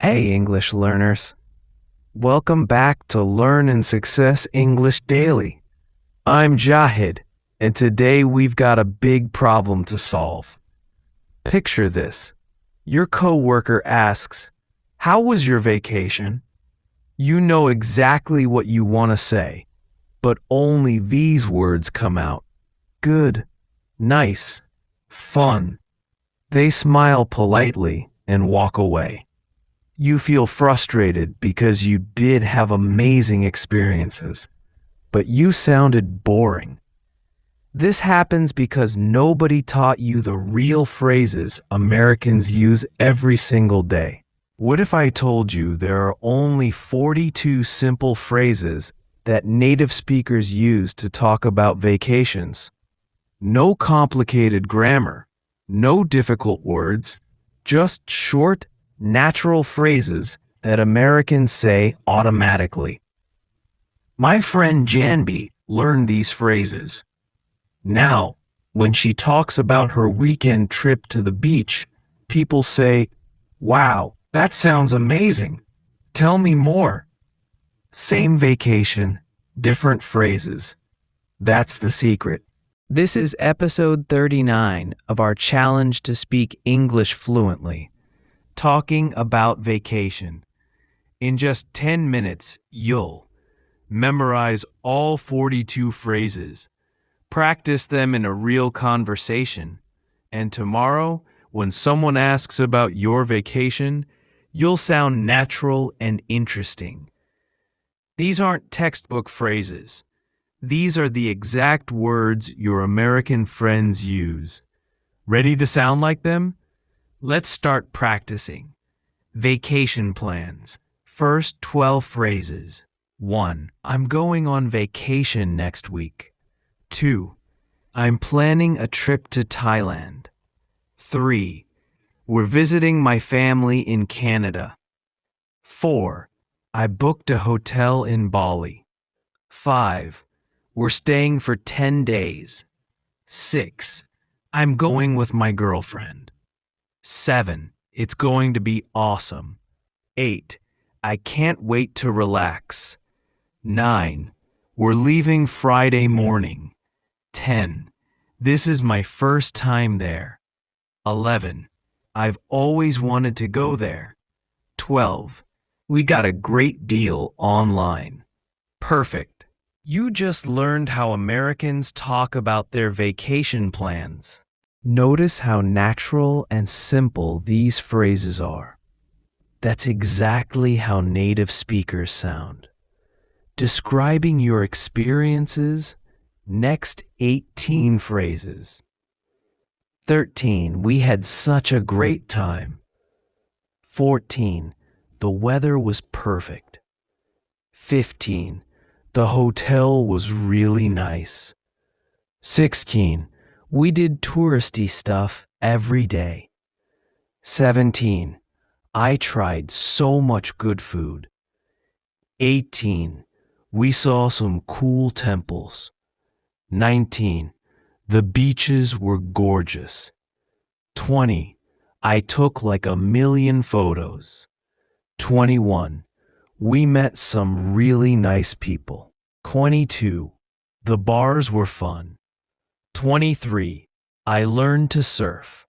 Hey, English learners. Welcome back to Learn and Success English Daily. I'm Jahid, and today we've got a big problem to solve. Picture this. Your coworker asks, "How was your vacation?" You know exactly what you want to say, but only these words come out. Good, nice, fun. They smile politely and walk away. You feel frustrated because you did have amazing experiences, but you sounded boring. This happens because nobody taught you the real phrases Americans use every single day. What if I told you there are only 42 simple phrases that native speakers use to talk about vacations? No complicated grammar, no difficult words, just short, natural phrases that Americans say automatically. My friend Janby learned these phrases. Now, when she talks about her weekend trip to the beach, people say, "Wow, that sounds amazing. Tell me more." Same vacation, different phrases. That's the secret. This is episode 39 of our challenge to speak English fluently, talking about vacation. In just 10 minutes, you'll memorize all 42 phrases, practice them in a real conversation, and tomorrow, when someone asks about your vacation, you'll sound natural and interesting. These aren't textbook phrases. These are the exact words your American friends use. Ready to sound like them? Let's start practicing. Vacation plans. First 12 phrases. 1. I'm going on vacation next week. 2. I'm planning a trip to Thailand. 3. We're visiting my family in Canada. 4. I booked a hotel in Bali. 5. We're staying for 10 days. 6. I'm going with my girlfriend. 7. It's going to be awesome. 8. I can't wait to relax. 9. We're leaving Friday morning. 10. This is my first time there. 11. I've always wanted to go there. 12. We got a great deal online. Perfect. You just learned how Americans talk about their vacation plans. Notice how natural and simple these phrases are. That's exactly how native speakers sound. Describing your experiences, next 18 phrases. 13. We had such a great time. 14. The weather was perfect. 15. The hotel was really nice. 16. We did touristy stuff every day. 17. I tried so much good food. 18. We saw some cool temples. 19. The beaches were gorgeous. 20. I took like a million photos. 21. We met some really nice people. 22. The bars were fun. 23. I learned to surf.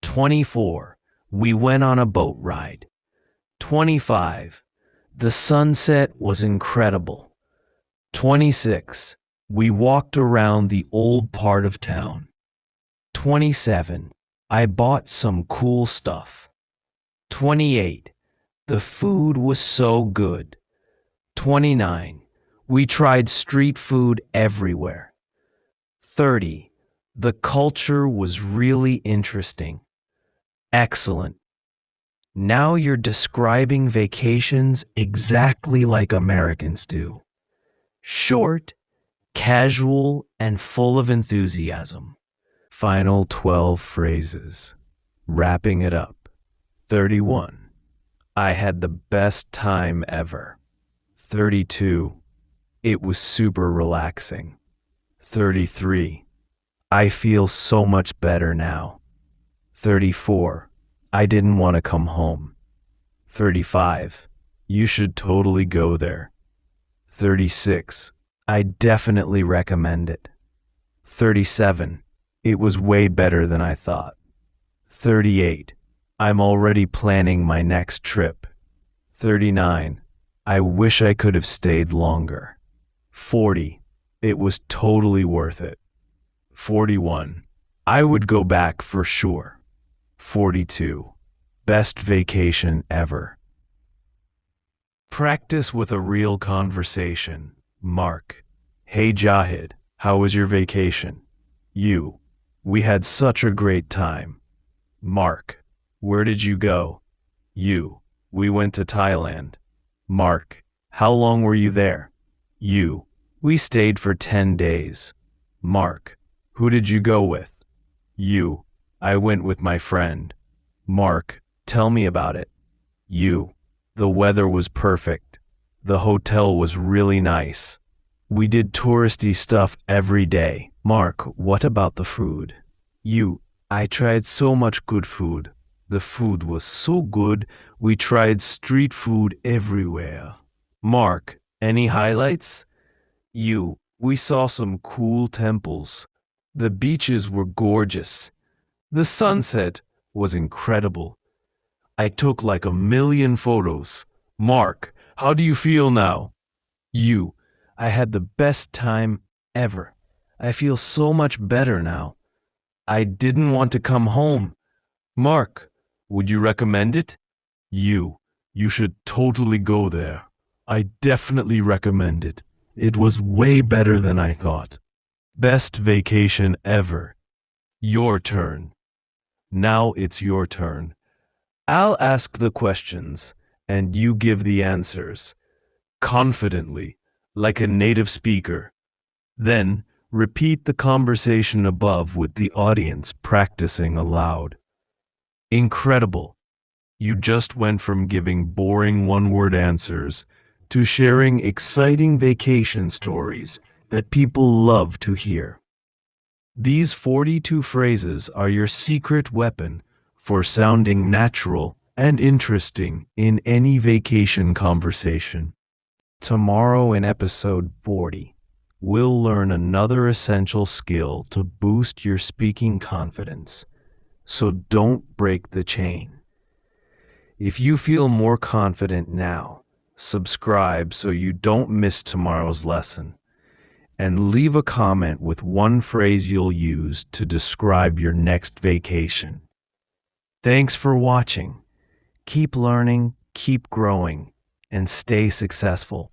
24. We went on a boat ride. 25. The sunset was incredible. 26. We walked around the old part of town. 27. I bought some cool stuff. 28. The food was so good. 29. We tried street food everywhere. 30. The culture was really interesting. Excellent. Now you're describing vacations exactly like Americans do. Short, casual, and full of enthusiasm. Final 12 phrases. Wrapping it up. 31. I had the best time ever. 32. It was super relaxing. 33. I feel so much better now. 34. I didn't want to come home. 35. You should totally go there. 36. I definitely recommend it. 37. It was way better than I thought. 38. I'm already planning my next trip. 39. I wish I could have stayed longer. 40. It was totally worth it. 41. I would go back for sure. 42. Best vacation ever. Practice with a real conversation. Mark. Hey Jahid, how was your vacation? You. We had such a great time. Mark. Where did you go? You. We went to Thailand. Mark. How long were you there? You. We stayed for 10 days. Mark. Who did you go with? You. I went with my friend. Mark. Tell me about it. You. The weather was perfect. The hotel was really nice. We did touristy stuff every day. Mark, what about the food? You. I tried so much good food. The food was so good, we tried street food everywhere. Mark, any highlights? You. We saw some cool temples. The beaches were gorgeous. The sunset was incredible. I took like 1,000,000 photos. Mark, how do you feel now? You. I had the best time ever. I feel so much better now. I didn't want to come home. Mark, would you recommend it? You. You should totally go there. I definitely recommend it. It was way better than I thought. Best vacation ever. Your turn. Now it's your turn. I'll ask the questions, and you give the answers. Confidently, like a native speaker. Then, repeat the conversation above with the audience practicing aloud. Incredible. You just went from giving boring one-word answers to sharing exciting vacation stories that people love to hear. These 42 phrases are your secret weapon for sounding natural and interesting in any vacation conversation. Tomorrow in episode 40, we'll learn another essential skill to boost your speaking confidence. So don't break the chain. If you feel more confident now, subscribe so you don't miss tomorrow's lesson. And leave a comment with one phrase you'll use to describe your next vacation. Thanks for watching. Keep learning, keep growing, and stay successful.